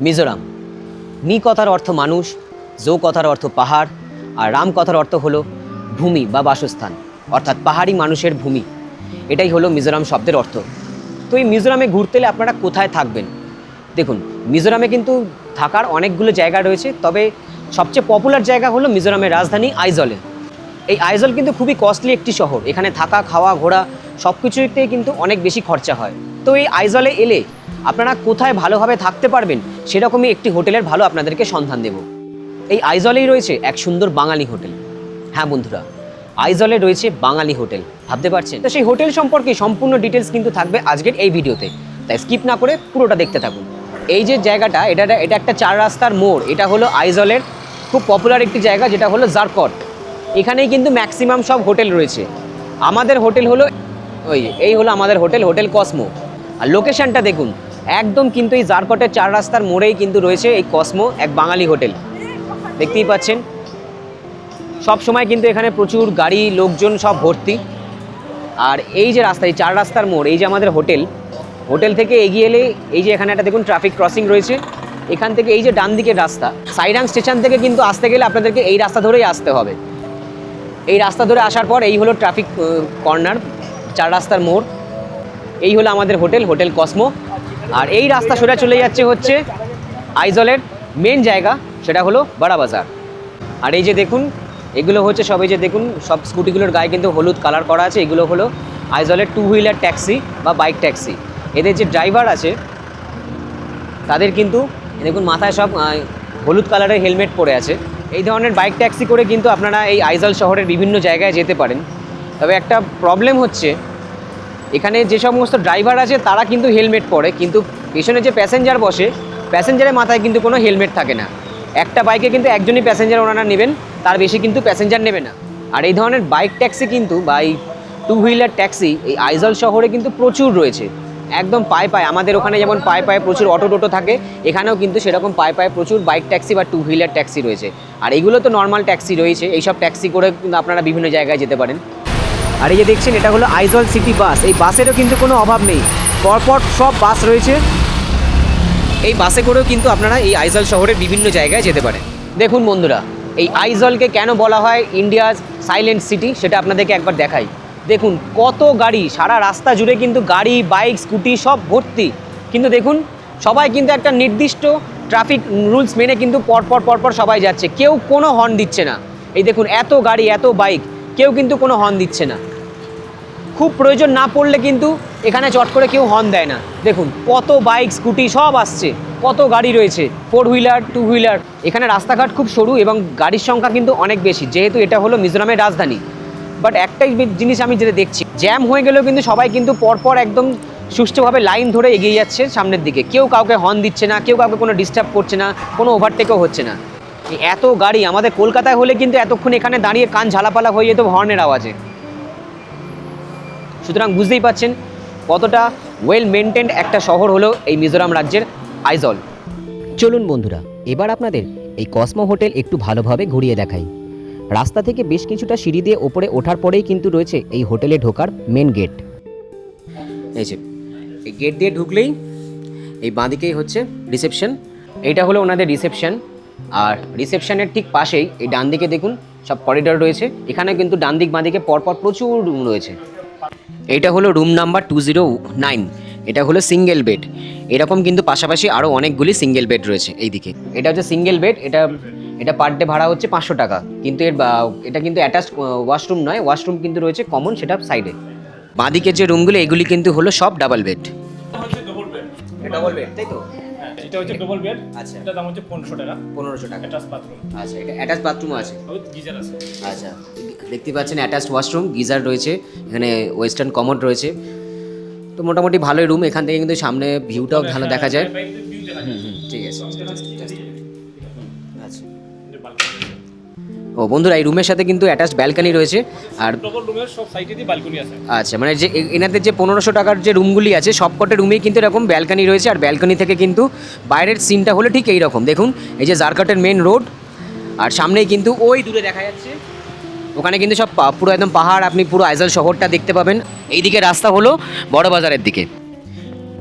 Mizoram. Me কথার অর্থ মানুষ, জো কথার অর্থ পাহাড়, আর রাম কথার অর্থ হলো ভূমি বা বাসস্থান, অর্থাৎ পাহাড়ি মানুষের ভূমি। এটাই হলো মিজোরাম শব্দের অর্থ। তো এই মিজোরামে ঘুরতে এলে আপনারা কোথায় থাকবেন? দেখুন, মিজোরামে কিন্তু থাকার অনেকগুলো জায়গা রয়েছে, তবে সবচেয়ে পপুলার জায়গা হলো মিজোরামের রাজধানী আইজলে। এই আইজল কিন্তু খুবই কস্টলি একটি শহর। এখানে থাকা, খাওয়া, ঘোরা সব কিছুতেই কিন্তু অনেক বেশি খরচা হয়। তো এই আইজলে এলে আপনারা কোথায় ভালোভাবে থাকতে পারবেন সেরকমই একটি হোটেলের ভালো আপনাদেরকে সন্ধান দেব। এই আইজলেই রয়েছে এক সুন্দর বাঙালি হোটেল। হ্যাঁ বন্ধুরা, আইজলে রয়েছে বাঙালি হোটেল, ভাবতে পারছেন? তো সেই হোটেল সম্পর্কে সম্পূর্ণ ডিটেলস কিন্তু থাকবে আজকের এই ভিডিওতে, তাই স্কিপ না করে পুরোটা দেখতে থাকুন। এই যে জায়গাটা, এটা একটা 4 রাস্তার মোড়। এটা হলো আইজলের খুব পপুলার একটি জায়গা, যেটা হলো জারকট। এখানেই কিন্তু ম্যাক্সিমাম সব হোটেল রয়েছে। আমাদের হোটেল হলো এই হলো আমাদের হোটেল, হোটেল কসমো। আর লোকেশনটা দেখুন, একদম কিন্তু এই জারকটের 4 রাস্তার মোড়েই কিন্তু রয়েছে এই কসমো, এক বাঙালি হোটেল। দেখতেই পাচ্ছেন, সব সময় কিন্তু এখানে প্রচুর গাড়ি, লোকজন সব ভর্তি। আর এই যে রাস্তা, এই 4 রাস্তার মোড়, এই যে আমাদের হোটেল, হোটেল থেকে এগিয়ে এলে এই যে এখানে একটা দেখুন ট্রাফিক ক্রসিং রয়েছে। এখান থেকে এই যে ডান দিকের রাস্তা, সাইরাং স্টেশন থেকে কিন্তু আসতে গেলে আপনাদেরকে এই রাস্তা ধরেই আসতে হবে। এই রাস্তা ধরে আসার পর এই হলো ট্রাফিক কর্নার, 4 রাস্তার মোড়। এই হলো আমাদের হোটেল, হোটেল কসমো। আর এই রাস্তা সোজা চলে যাচ্ছে হচ্ছে আইজলের মেন জায়গা, সেটা হলো বড়া বাজার। আর এই যে দেখুন, এগুলো হচ্ছে সব, এই যে দেখুন সব স্কুটিগুলোর গায়ে কিন্তু হলুদ কালার করা আছে। এগুলো হলো আইজলের 2 হুইলার ট্যাক্সি বা বাইক ট্যাক্সি। এদের যে ড্রাইভার আছে তাদের কিন্তু দেখুন মাথায় সব হলুদ কালারের হেলমেট পরে আছে। এই ধরনের বাইক ট্যাক্সি করে কিন্তু আপনারা এই আইজল শহরের বিভিন্ন জায়গায় যেতে পারেন। তবে একটা প্রবলেম হচ্ছে, এখানে যে সমস্ত ড্রাইভার আছে তারা কিন্তু হেলমেট পরে, কিন্তু পেছনে যে প্যাসেঞ্জার বসে, প্যাসেঞ্জারের মাথায় কিন্তু কোনো হেলমেট থাকে না। একটা বাইকে কিন্তু একজনই প্যাসেঞ্জার ওনারা নেবেন, তার বেশি কিন্তু প্যাসেঞ্জার নেবে না। আর এই ধরনের বাইক ট্যাক্সি কিন্তু বা এই 2 হুইলার ট্যাক্সি এই আইজল শহরে কিন্তু প্রচুর রয়েছে। একদম পায়ে পায়ে, আমাদের ওখানে যেমন পায়ে পায়ে প্রচুর অটো টোটো থাকে, এখানেও কিন্তু সেরকম পায়ে পায়ে প্রচুর বাইক ট্যাক্সি বা 2 হুইলার ট্যাক্সি রয়েছে। আর এগুলো তো নর্মাল ট্যাক্সি রয়েছে, এইসব ট্যাক্সি করে কিন্তু আপনারা বিভিন্ন জায়গায় যেতে পারেন। আর এই যে দেখছেন, এটা হলো আইজল সিটি বাস। এই বাসেরও কিন্তু কোনো অভাব নেই, পরপর সব বাস রয়েছে। এই বাসে করেও কিন্তু আপনারা এই আইজল শহরের বিভিন্ন জায়গায় যেতে পারেন। দেখুন বন্ধুরা, এই আইজলকে কেন বলা হয় ইন্ডিয়াজ সাইলেন্ট সিটি, সেটা আপনাদেরকে একবার দেখাই। দেখুন কত গাড়ি, সারা রাস্তা জুড়ে কিন্তু গাড়ি, বাইক, স্কুটি সব ভর্তি। কিন্তু দেখুন, সবাই কিন্তু একটা নির্দিষ্ট ট্রাফিক রুলস মেনে কিন্তু পরপর সবাই যাচ্ছে, কেউ কোনো হর্ন দিচ্ছে না। এই দেখুন, এত গাড়ি, এত বাইক, কেউ কিন্তু কোনো হর্ন দিচ্ছে না। খুব প্রয়োজন না পড়লে কিন্তু এখানে চট করে কেউ হর্ন দেয় না। দেখুন কত বাইক, স্কুটি সব আসছে, কত গাড়ি রয়েছে, 4 হুইলার, 2 হুইলার। এখানে রাস্তাঘাট খুব সরু এবং গাড়ির সংখ্যা কিন্তু অনেক বেশি, যেহেতু এটা হলো মিজোরামের রাজধানী। বাট একটাই জিনিস আমি যেটা দেখছি, জ্যাম হয়ে গেলেও কিন্তু সবাই কিন্তু পরপর একদম সুষ্ঠুভাবে লাইন ধরে এগিয়ে যাচ্ছে সামনের দিকে। কেউ কাউকে হর্ন দিচ্ছে না, কেউ কাউকে কোনো ডিস্টার্ব করছে না, কোনো ওভারটেকও হচ্ছে না। এত গাড়ি আমাদের কলকাতায় হলে কিন্তু এতক্ষণ এখানে দাঁড়িয়ে কান ঝালাপালা হয়ে যেত হর্নের আওয়াজে। সুতরাং বুঝতেই পাচ্ছেন কতটা ওয়েল মেনটেন্ড একটা শহর হলো এই মিজোরাম রাজ্যের আইজল। চলুন বন্ধুরা, এবার আপনাদের এই কসমো হোটেল একটু ভালোভাবে ঘুরিয়ে দেখাই। রাস্তা থেকে বেশ কিছুটা সিঁড়ি দিয়ে ওপরে ওঠার পরেই কিন্তু রয়েছে এই হোটেলে ঢোকার মেন গেট। এই যে এই গেট দিয়ে ঢুকলেই এই বাঁদিকেই হচ্ছে রিসেপশন। এইটা হলো ওনাদের রিসেপশন। আর রিসেপশনের ঠিক পাশেই এই ডান দিকে দেখুন সব করিডর রয়েছে। এখানে কিন্তু ডান দিক বাঁদিকে পরপর প্রচুর রুম রয়েছে। এইটা হলো রুম নাম্বার 209। এটা হলো সিঙ্গেল বেড। এরকম কিন্তু পাশাপাশি আরও অনেকগুলি সিঙ্গেল বেড রয়েছে এই দিকে। এটা হচ্ছে সিঙ্গেল বেড। এটা পার ডে ভাড়া হচ্ছে 500 টাকা। কিন্তু এটা কিন্তু অ্যাটাচড ওয়াশরুম নয়, ওয়াশরুম কিন্তু রয়েছে কমন, সেটা সাইডে। বাঁদিকের যে রুমগুলো এগুলি কিন্তু হলো সব ডাবল বেড। ডাবল বেড, তাই তো? এটা হচ্ছে ডবল বেড। আচ্ছা, এটা দাম হচ্ছে 1500 টাকা। 1500 টাকা। Attach bathroom. আচ্ছা, এটা অ্যাটাচ বাথরুম আছে, উইথ গিজার আছে। আচ্ছা, দেখতে পাচ্ছেন অ্যাটাচড ওয়াশরুম, গিজার রয়েছে, এখানে ওয়েস্টার্ন কমোড রয়েছে। তো মোটামুটি ভালোই রুম। এখান থেকে কিন্তু সামনে ভিউটাও ভালো দেখা যায়। ঠিক আছে, আচ্ছা। ও বন্ধুরা, এই রুমের সাথে কিন্তু অ্যাটাচড ব্যালকনি রয়েছে। আর ডবল রুমের সব সাইডেই ব্যালকনি আছে। আচ্ছা, মানে যে এনাদের যে 1500 টাকার যে রুমগুলি আছে সবকটা রুমেই কিন্তু এরকম ব্যালকনি রয়েছে। আর ব্যালকনি থেকে কিন্তু বাইরের সিনটা হলো ঠিক এই রকম। দেখুন এই যে জারকাটের মেন রোড, আর সামনেই কিন্তু ওই দূরে দেখা যাচ্ছে, ওখানে কিন্তু সব পুরো একদম পাহাড়, আপনি পুরো আইজল শহরটা দেখতে পাবেন। এইদিকে রাস্তা হলো বড় বাজারের দিকে।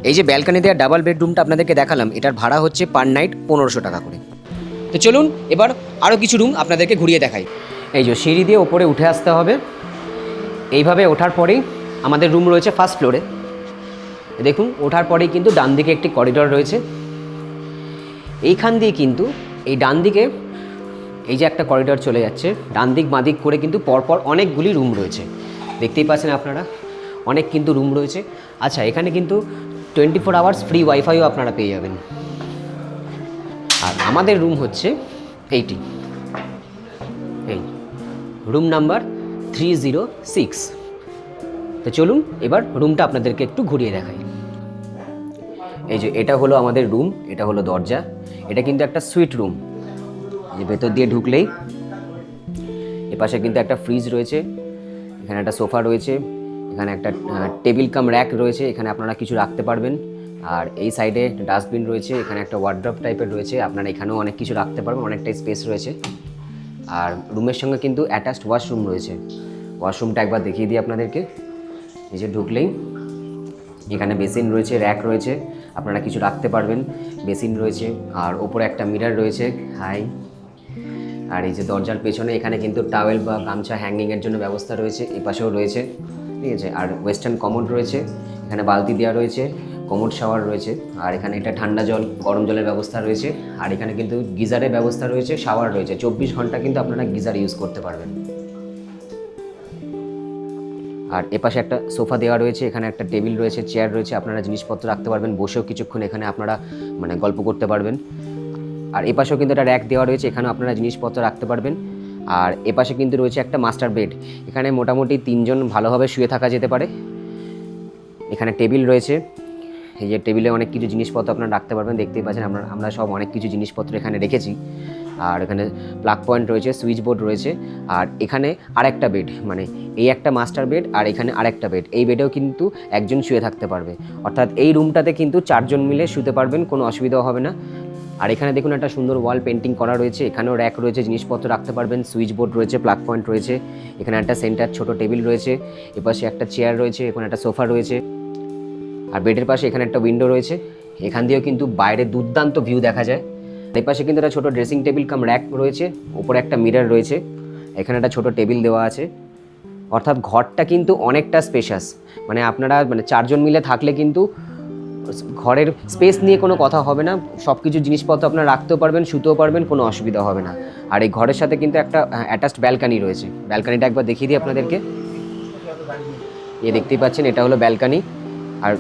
এই যে ব্যালকানি দেওয়া ডাবল বেডরুমটা আপনাদেরকে দেখালাম, এটার ভাড়া হচ্ছে পার নাইট 1500 টাকা করে। তো চলুন এবার আরও কিছু রুম আপনাদেরকে ঘুরিয়ে দেখাই। এই যে সিঁড়ি দিয়ে ওপরে উঠে আসতে হবে, এইভাবে ওঠার পরেই আমাদের রুম রয়েছে ফার্স্ট ফ্লোরে। দেখুন ওঠার পরেই কিন্তু ডান দিকে একটি করিডোর রয়েছে, এইখান দিয়ে কিন্তু এই ডান দিকে এই যে একটা করিডোর চলে যাচ্ছে, ডান দিক বাঁ দিক করে কিন্তু পরপর অনেকগুলি রুম রয়েছে, দেখতেই পাচ্ছেন আপনারা, অনেক কিন্তু রুম রয়েছে। আচ্ছা, এখানে কিন্তু 24 আওয়ার্স ফ্রি ওয়াইফাইও আপনারা পেয়ে যাবেন। আর আমাদের রুম হচ্ছে এইটি, এই রুম নাম্বার 306। তো চলুন এবার রুমটা আপনাদেরকে একটু ঘুরিয়ে দেখাই। এই যে এটা হলো আমাদের রুম, এটা হলো দরজা, এটা কিন্তু একটা সুইট রুম। যে ভেতর দিয়ে ঢুকলেই এপাশে কিন্তু একটা ফ্রিজ রয়েছে, এখানে একটা সোফা রয়েছে, এখানে একটা টেবিল কাম র্যাক রয়েছে, এখানে আপনারা কিছু রাখতে পারবেন। আর এই সাইডে ডাস্টবিন রয়েছে, এখানে একটা ওয়ার্ড্রপ টাইপের রয়েছে, আপনারা এখানেও অনেক কিছু রাখতে পারবেন, অনেকটাই স্পেস রয়েছে। আর রুমের সঙ্গে কিন্তু অ্যাটাচড ওয়াশরুম রয়েছে, ওয়াশরুমটা একবার দেখিয়ে দিই আপনাদেরকে। এই যে ঢুকলেই এখানে বেসিন রয়েছে, র্যাক রয়েছে, আপনারা কিছু রাখতে পারবেন, বেসিন রয়েছে, আর ওপরে একটা মিরর রয়েছে। হাই। আর এই যে দরজার পেছনে এখানে কিন্তু টাওয়েল বা গামছা হ্যাঙ্গিংয়ের জন্য ব্যবস্থা রয়েছে, এই পাশেও রয়েছে, ঠিক আছে। আর ওয়েস্টার্ন কমোড রয়েছে, এখানে বালতি দেওয়া রয়েছে, কমোড শাওয়ার রয়েছে, আর এখানে একটা ঠান্ডা জল গরম জলের ব্যবস্থা রয়েছে। আর এখানে কিন্তু গিজারের ব্যবস্থা রয়েছে, শাওয়ার রয়েছে, 24 ঘন্টা কিন্তু আপনারা গিজার ইউজ করতে পারবেন। আর এপাশে একটা সোফা দেওয়া রয়েছে, এখানে একটা টেবিল রয়েছে, চেয়ার রয়েছে, আপনারা জিনিসপত্র রাখতে পারবেন, বসেও কিছুক্ষণ এখানে আপনারা গল্প করতে পারবেন। আর এপাশেও কিন্তু একটা র্যাক দেওয়া রয়েছে, এখানেও আপনারা জিনিসপত্র রাখতে পারবেন। আর এপাশে কিন্তু রয়েছে একটা মাস্টার বেড, এখানে মোটামুটি 3 জন ভালোভাবে শুয়ে থাকা যেতে পারে। এখানে টেবিল রয়েছে, এই যে টেবিলে অনেক কিছু জিনিসপত্র আপনারা রাখতে পারবেন, দেখতেই পাচ্ছেন আমরা সব অনেক কিছু জিনিসপত্র এখানে রেখেছি। আর এখানে প্লাগ পয়েন্ট রয়েছে, সুইচ বোর্ড রয়েছে। আর এখানে আরেকটা বেড, এই একটা মাস্টার বেড আর এখানে আরেকটা বেড, এই বেডেও কিন্তু একজন শুয়ে থাকতে পারবে, অর্থাৎ এই রুমটাতে কিন্তু 4 জন মিলে শুতে পারবেন, কোনো অসুবিধা হবে না। আর এখানে দেখুন একটা সুন্দর ওয়াল পেন্টিং করা রয়েছে, এখানেও র্যাক রয়েছে, জিনিসপত্র রাখতে পারবেন, সুইচ বোর্ড রয়েছে, প্লাগ পয়েন্ট রয়েছে, এখানে একটা সেন্টার ছোট টেবিল রয়েছে, এপাশে একটা চেয়ার রয়েছে, এখানে একটা সোফা রয়েছে। আর বেডের পাশে এখানে একটা উইন্ডো রয়েছে, এখান দিয়েও কিন্তু বাইরে দুর্দান্ত ভিউ দেখা যায়। এই পাশে কিন্তু একটা ছোটো ড্রেসিং টেবিল কাম র্যাক রয়েছে, উপরে একটা মিরর রয়েছে, এখানে একটা ছোটো টেবিল দেওয়া আছে। অর্থাৎ ঘরটা কিন্তু অনেকটা স্পেশাস, আপনারা 4 জন মিলে থাকলে কিন্তু ঘরের স্পেস নিয়ে কোনো কথা হবে না, সব কিছু জিনিসপত্র আপনারা রাখতেও পারবেন, শুতেও পারবেন, কোনো অসুবিধা হবে না। আর এই ঘরের সাথে কিন্তু একটা অ্যাটাচড ব্যালকানি রয়েছে, ব্যালকানিটা একবার দেখিয়ে দিই আপনাদেরকে। দেখতেই পাচ্ছেন এটা হলো ব্যালকানি। আর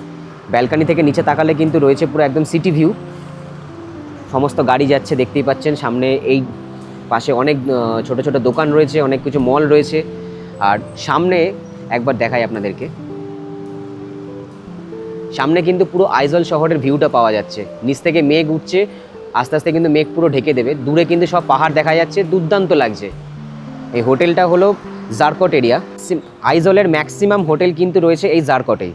ব্যালকানি থেকে নিচে তাকালে কিন্তু রয়েছে পুরো একদম সিটি ভিউ, সমস্ত গাড়ি যাচ্ছে দেখতেই পাচ্ছেন। সামনে এই পাশে অনেক ছোট ছোট দোকান রয়েছে, অনেক কিছু মল রয়েছে। আর সামনে একবার দেখাই আপনাদেরকে, সামনে কিন্তু পুরো আইজল শহরের ভিউটা পাওয়া যাচ্ছে, নিচ থেকে মেঘ উঠছে, আস্তে আস্তে কিন্তু মেঘ পুরো ঢেকে দেবে, দূরে কিন্তু সব পাহাড় দেখা যাচ্ছে, দুর্দান্ত লাগছে। এই হোটেলটা হলো জারকট এরিয়া, আইজলের ম্যাক্সিমাম হোটেল কিন্তু রয়েছে এই জারকটেই।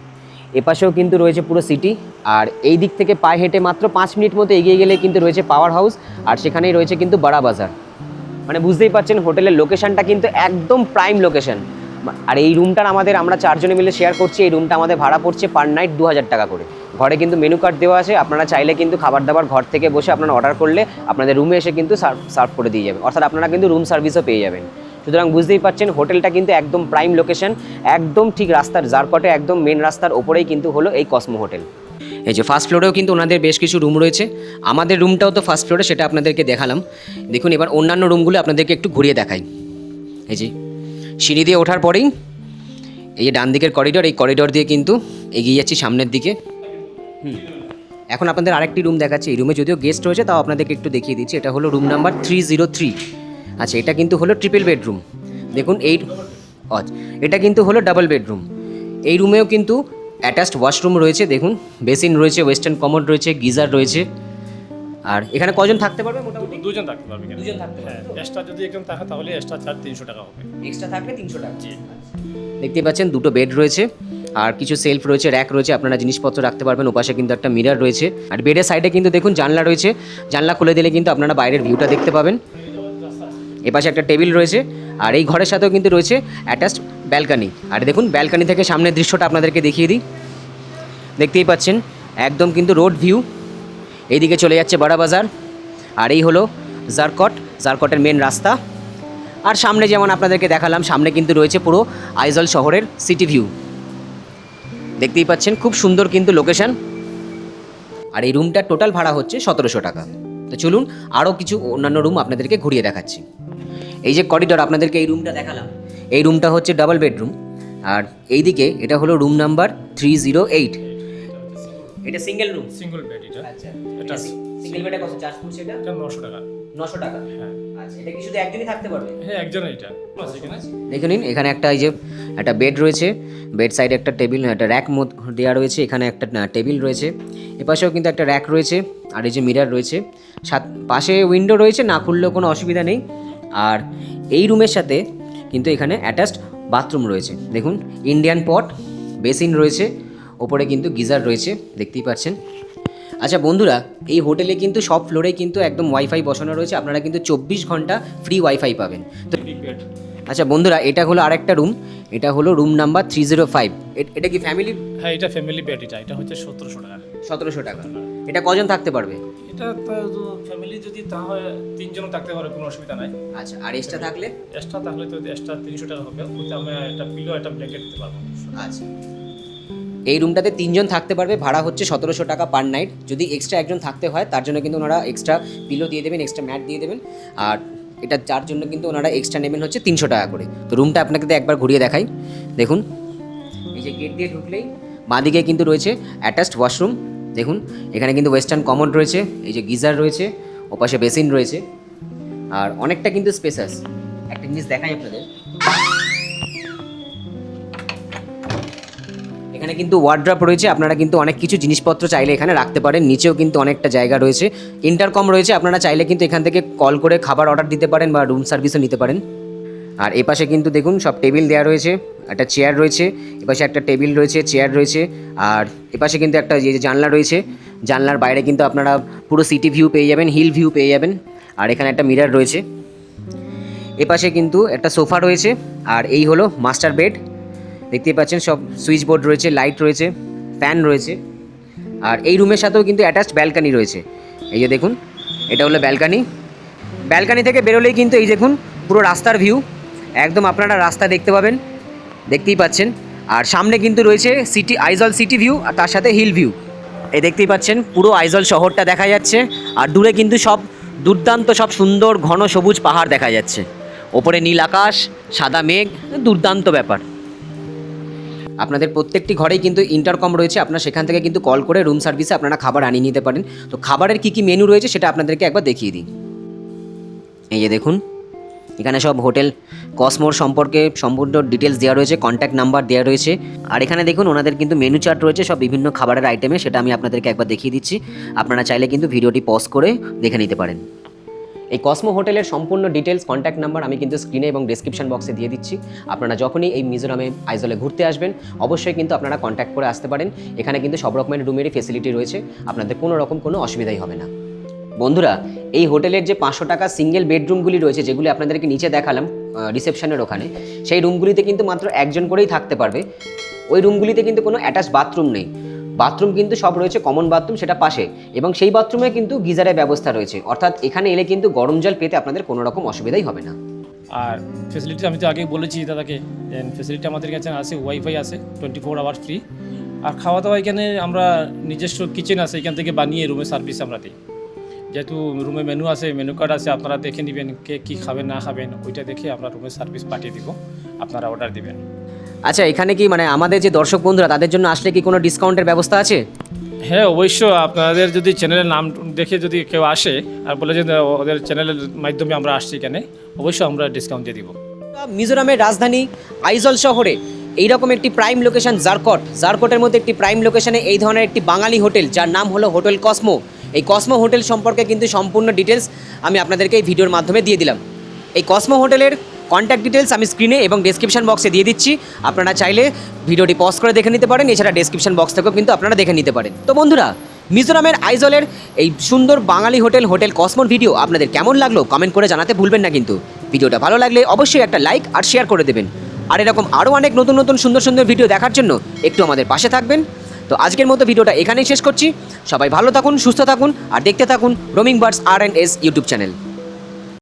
এপাশেও কিন্তু রয়েছে পুরো সিটি। আর এই দিক থেকে পায়ে হেঁটে মাত্র 5 মিনিট মতো এগিয়ে গেলে কিন্তু রয়েছে পাওয়ার হাউস, আর সেখানেই রয়েছে কিন্তু বড়া বাজার। বুঝতেই পারছেন হোটেলের লোকেশনটা কিন্তু একদম প্রাইম লোকেশন। আর এই রুমটার আমরা 4 জনে মিলে শেয়ার করছি, এই রুমটা আমাদের ভাড়া পড়ছে পার নাইট 2000 টাকা করে। ঘরে কিন্তু মেনু কার্ড দেওয়া আছে, আপনারা চাইলে কিন্তু খাবার দাবার ঘর থেকে বসে আপনারা অর্ডার করলে আপনাদের রুমে এসে কিন্তু সার্ভ করে দিয়ে যাবে, অর্থাৎ আপনারা কিন্তু রুম সার্ভিসও পেয়ে যাবেন। সুতরাং বুঝতেই পারছেন হোটেলটা কিন্তু একদম প্রাইম লোকেশন, একদম ঠিক রাস্তার জারকটে একদম মেন রাস্তার ওপরেই কিন্তু হলো এই কসমো হোটেল। এই যে ফার্স্ট ফ্লোরেও কিন্তু ওনাদের বেশ কিছু রুম রয়েছে, আমাদের রুমটাও তো ফার্স্ট ফ্লোরে, সেটা আপনাদেরকে দেখালাম। দেখুন এবার অন্যান্য রুমগুলো আপনাদেরকে একটু ঘুরিয়ে দেখাই। এই যে সিঁড়ি দিয়ে ওঠার পরেই এই যে ডান দিকের করিডোর, এই করিডোর দিয়ে কিন্তু এগিয়ে যাচ্ছি সামনের দিকে। এখন আপনাদের আরেকটি রুম দেখাচ্ছি, এই রুমে যদিও গেস্ট রয়েছে তাও আপনাদেরকে একটু দেখিয়ে দিচ্ছি। এটা হলো রুম নাম্বার 303। আচ্ছা, এটা কিন্তু হলো ট্রিপল বেডরুম। দেখুন এটা কিন্তু হলো ডাবল বেডরুম। এই রুমেও কিন্তু অ্যাটাচড ওয়াশরুম রয়েছে, দেখুন বেসিন রয়েছে, ওয়েস্টার্ন কমোড রয়েছে, গিজার রয়েছে। আর এখানে কজন থাকতে পারবে? মোটামুটি 2 জন থাকতে পারবে। 2 জন থাকতে পারবে। এক্সট্রা যদি একজন থাকে তাহলে এক্সট্রা চার্জ 300 টাকা হবে, এক্সট্রা থাকলে 300 টাকা। জি, দেখতেই পাচ্ছেন 2টো বেড রয়েছে, আর কিছু সেলফ রয়েছে, র্যাক রয়েছে, আপনারা জিনিসপত্র রাখতে পারবেন। ওপাশে কিন্তু একটা মিরর রয়েছে। আর বেডের সাইডে কিন্তু দেখুন জানলা রয়েছে, জানলা খুলে দিলে কিন্তু আপনারা বাইরের ভিউটা দেখতে পাবেন। এপাশে একটা টেবিল রয়েছে, আর এই ঘরের সাথেও কিন্তু রয়েছে অ্যাটাচড ব্যালকানি। আর দেখুন ব্যালকানি থেকে সামনের দৃশ্যটা আপনাদেরকে দেখিয়ে দিই। দেখতেই পাচ্ছেন একদম কিন্তু রোড ভিউ। এইদিকে চলে যাচ্ছে বড়া বাজার, আর এই হলো জারকটের মেন রাস্তা। আর সামনে যেমন আপনাদেরকে দেখালাম, সামনে কিন্তু রয়েছে পুরো আইজল শহরের সিটি ভিউ। দেখতেই পাচ্ছেন খুব সুন্দর কিন্তু লোকেশন। আর এই রুমটার টোটাল ভাড়া হচ্ছে 1700 টাকা। তো চলুন আরও কিছু অন্যান্য রুম আপনাদেরকে ঘুরিয়ে দেখাচ্ছি। এই যে করিডোর আপনাদেরকে এই রুমটা দেখালাম, এই রুমটা হচ্ছে ডাবল বেডরুম। আর এইদিকে এটা হলো রুম নাম্বার 308। এটা সিঙ্গেল রুম, সিঙ্গল বেড এটা। আচ্ছা, এটা সিঙ্গেল বেডে কত চার্জ পড়ছে এটা? এটা 900 টাকা। 900 টাকা। হ্যাঁ আচ্ছা, এটা কি শুধু একজনই থাকতে পারবে? হ্যাঁ, একজন এটা আছে এখানে। দেখে নিন, এখানে একটা এই যে একটা বেড রয়েছে, বেড সাইডে একটা টেবিল, একটা র্যাক দেওয়া রয়েছে, এখানে একটা টেবিল রয়েছে, এপাশেও কিন্তু একটা র্যাক রয়েছে, আর এই যে মিরর রয়েছে, পাশে উইন্ডো রয়েছে, না খুললেও কোনো অসুবিধা নেই। আর এই রুমের সাথে কিন্তু এখানে অ্যাটাচড বাথরুম রয়েছে। দেখুন, ইন্ডিয়ান পট, বেসিন রয়েছে, ওপরে কিন্তু গিজার রয়েছে, দেখতেই পাচ্ছেন। আচ্ছা বন্ধুরা, এই হোটেলে কিন্তু সব ফ্লোরে কিন্তু একদম ওয়াইফাই বসানো রয়েছে, আপনারা কিন্তু 24 ঘন্টা ফ্রি ওয়াইফাই পাবেন। তো বিগ বেড। আচ্ছা বন্ধুরা, এটা হলো আরেকটা রুম, এটা হলো রুম নাম্বার 305। এটা কি ফ্যামিলি? হ্যাঁ, এটা ফ্যামিলি বেড। এটা হচ্ছে 1700 টাকা। 1700 টাকা। এটা কজন থাকতে পারবে? এটা তো ফ্যামিলি যদি তা হয় 3 জন থাকতে পারে, কোনো অসুবিধা নাই। আচ্ছা, আর এক্সট্রা থাকলে? এক্সট্রা থাকলে তো এক্সট্রা 300 টাকা হবে। ওতে আমরা একটা পিলো, একটা ব্ল্যাঙ্কেট দিতে পারবো। আচ্ছা, এই রুমটাতে 3 জন থাকতে পারবে, ভাড়া হচ্ছে 1700 টাকা পার নাইট। যদি এক্সট্রা একজন থাকতে হয় তার জন্য কিন্তু ওনারা এক্সট্রা পিলো দিয়ে দেবেন, এক্সট্রা ম্যাট দিয়ে দেবেন। আর এটা যার জন্য কিন্তু ওনারা এক্সট্রা নেবেন হচ্ছে 300 টাকা করে। তো রুমটা আপনাকে একবার ঘুরিয়ে দেখাই। দেখুন, এই যে গেট দিয়ে ঢুকলেই বাঁদিকে কিন্তু রয়েছে অ্যাটাচড ওয়াশরুম। দেখুন, এখানে কিন্তু ওয়েস্টার্ন কমোড রয়েছে, এই যে গিজার রয়েছে, ওপাশে বেসিন রয়েছে, আর অনেকটা কিন্তু স্পেসাস। একটা জিনিস দেখাই আপনাদের, এখানে কিন্তু ওয়ার্ড্রপ রয়েছে, আপনারা কিন্তু অনেক কিছু জিনিসপত্র চাইলে এখানে রাখতে পারেন। নিচেও কিন্তু অনেকটা জায়গা রয়েছে, ইন্টারকম রয়েছে, আপনারা চাইলে কিন্তু এখান থেকে কল করে খাবার অর্ডার দিতে পারেন বা রুম সার্ভিসও নিতে পারেন। আর এপাশে কিন্তু দেখুন সব টেবিল দেওয়া রয়েছে, একটা চেয়ার রয়েছে, এপাশে একটা টেবিল রয়েছে, চেয়ার রয়েছে, আর এপাশে কিন্তু একটা যে জানলা রয়েছে, জানলার বাইরে কিন্তু আপনারা পুরো সিটি ভিউ পেয়ে যাবেন, হিল ভিউ পেয়ে যাবেন। আর এখানে একটা মিরর রয়েছে, এপাশে কিন্তু একটা সোফা রয়েছে, আর এই হলো মাস্টার বেড। দেখতেই পাচ্ছেন সব সুইচ বোর্ড রয়েছে, লাইট রয়েছে, ফ্যান রয়েছে। আর এই রুমের সাথেও কিন্তু অ্যাটাচড ব্যালকানি রয়েছে। এই যে দেখুন, এটা হলো ব্যালকানি। ব্যালকানি থেকে বেরোলেই কিন্তু এই দেখুন পুরো রাস্তার ভিউ, একদম আপনারা রাস্তা দেখতে পাবেন, দেখতেই পাচ্ছেন। আর সামনে কিন্তু রয়েছে আইজল সিটি ভিউ, আর তার সাথে হিল ভিউ। এই দেখতেই পাচ্ছেন পুরো আইজল শহরটা দেখা যাচ্ছে, আর দূরে কিন্তু সব দুর্দান্ত, সব সুন্দর ঘন সবুজ পাহাড় দেখা যাচ্ছে, ওপরে নীল আকাশ, সাদা মেঘ, দুর্দান্ত ব্যাপার। আপনাদের প্রত্যেকটি ঘরেই কিন্তু ইন্টারকম রয়েছে, আপনারা সেখান থেকে কিন্তু কল করে রুম সার্ভিসে আপনারা খাবার আনিয়ে নিতে পারেন। তো খাবারের কী কী মেনু রয়েছে সেটা আপনাদেরকে একবার দেখিয়ে দিই। এই যে দেখুন, এখানে সব হোটেল কসমোর সম্পর্কে সম্পূর্ণ ডিটেলস দেওয়া রয়েছে, কন্ট্যাক্ট নাম্বার দেওয়া রয়েছে। আর এখানে দেখুন ওনাদের কিন্তু মেনু চার্ট রয়েছে সব বিভিন্ন খাবারের আইটেমে, সেটা আমি আপনাদেরকে একবার দেখিয়ে দিচ্ছি। আপনারা চাইলে কিন্তু ভিডিওটি পজ করে দেখে নিতে পারেন। এই কসমো হোটেলের সম্পূর্ণ ডিটেলস, কন্ট্যাক্ট নাম্বার আমি কিন্তু স্ক্রিনে এবং ডেসক্রিপশন বক্সে দিয়ে দিচ্ছি। আপনারা যখনই এই মিজোরামে আইজলে ঘুরতে আসবেন অবশ্যই কিন্তু আপনারা কন্ট্যাক্ট করে আসতে পারেন। এখানে কিন্তু সব রকমের রুমেরই ফেসিলিটি রয়েছে, আপনাদের কোনো রকম কোনো অসুবিধাই হবে না। বন্ধুরা, এই হোটেলের যে 500 টাকা সিঙ্গেল বেডরুমগুলি রয়েছে, যেগুলি আপনাদেরকে নিচে দেখালাম রিসেপশনের ওখানে, সেই রুমগুলিতে কিন্তু মাত্র একজন করেই থাকতে পারবে। ওই রুমগুলিতে কিন্তু কোনো অ্যাটাচ বাথরুম নেই, বাথরুম কিন্তু সব রয়েছে কমন বাথরুম, সেটা পাশে, এবং সেই বাথরুমে কিন্তু গিজারের ব্যবস্থা রয়েছে, অর্থাৎ এখানে এলে কিন্তু গরম জল পেতে আপনাদের কোনো রকম অসুবিধাই হবে না। আর ফেসিলিটি আমি তো আগেই বলেছি দাদাকে, ফেসিলিটি আমাদের কাছে আছে, ওয়াইফাই আছে 24 আওয়ার ফ্রি। আর খাওয়া দাওয়া এখানে আমরা নিজস্ব কিচেন আছে, এখান থেকে বানিয়ে রুমে সার্ভিস আমরা দিই। যেহেতু রুমে মেনু আছে, মেনু কার্ড আছে, আপনারা দেখে নেবেন কে কী খাবেন না খাবেন, ওইটা দেখে আমরা রুমে সার্ভিস পাঠিয়ে দিব, আপনারা অর্ডার দিবেন। আচ্ছা, এখানে কি মানে আমাদের যে দর্শক বন্ধুরা তাদের জন্য আসলে কি কোনো ডিসকাউন্টের ব্যবস্থা আছে? হ্যাঁ, অবশ্যই। আপনাদের যদি চ্যানেলের নাম দেখে যদি কেউ আসে আর বলে যে ওদের চ্যানেলের মাধ্যমে আমরা আসছি এখানে, অবশ্যই আমরা ডিসকাউন্ট দিয়ে দিব। মিজোরামের রাজধানী আইজল শহরে এইরকম একটি প্রাইম লোকেশন জারকটের মধ্যে একটি প্রাইম লোকেশনে এই ধরনের একটি বাঙালি হোটেল, যার নাম হলো হোটেল কসমো। এই কসমো হোটেল সম্পর্কে কিন্তু সম্পূর্ণ ডিটেলস আমি আপনাদেরকে এই ভিডিওর মাধ্যমে দিয়ে দিলাম। এই কসমো হোটেলের কন্ট্যাক্ট ডিটেলস আমি স্ক্রিনে এবং ডেসক্রিপশন বক্সে দিয়ে দিচ্ছি, আপনারা চাইলে ভিডিওটি পজ করে দেখে নিতে পারেন, এছাড়া ডেসক্রিপশন বক্স থেকেও কিন্তু আপনারা দেখে নিতে পারেন। তো বন্ধুরা, মিজোরামের আইজলের এই সুন্দর বাঙালি হোটেল কসমোর ভিডিও আপনাদের কেমন লাগলো কমেন্ট করে জানাতে ভুলবেন না কিন্তু। ভিডিওটা ভালো লাগলে অবশ্যই একটা লাইক আর শেয়ার করে দেবেন। আর এরকম আরও অনেক নতুন নতুন সুন্দর সুন্দর ভিডিও দেখার জন্য একটু আমাদের পাশে থাকবেন। তো তো আজকের মতো ভিডিওটা এখানেই শেষ করছি। সবাই ভালো থাকুন, সুস্থ থাকুন আর দেখতে থাকুন roaming birds R&S YouTube channel.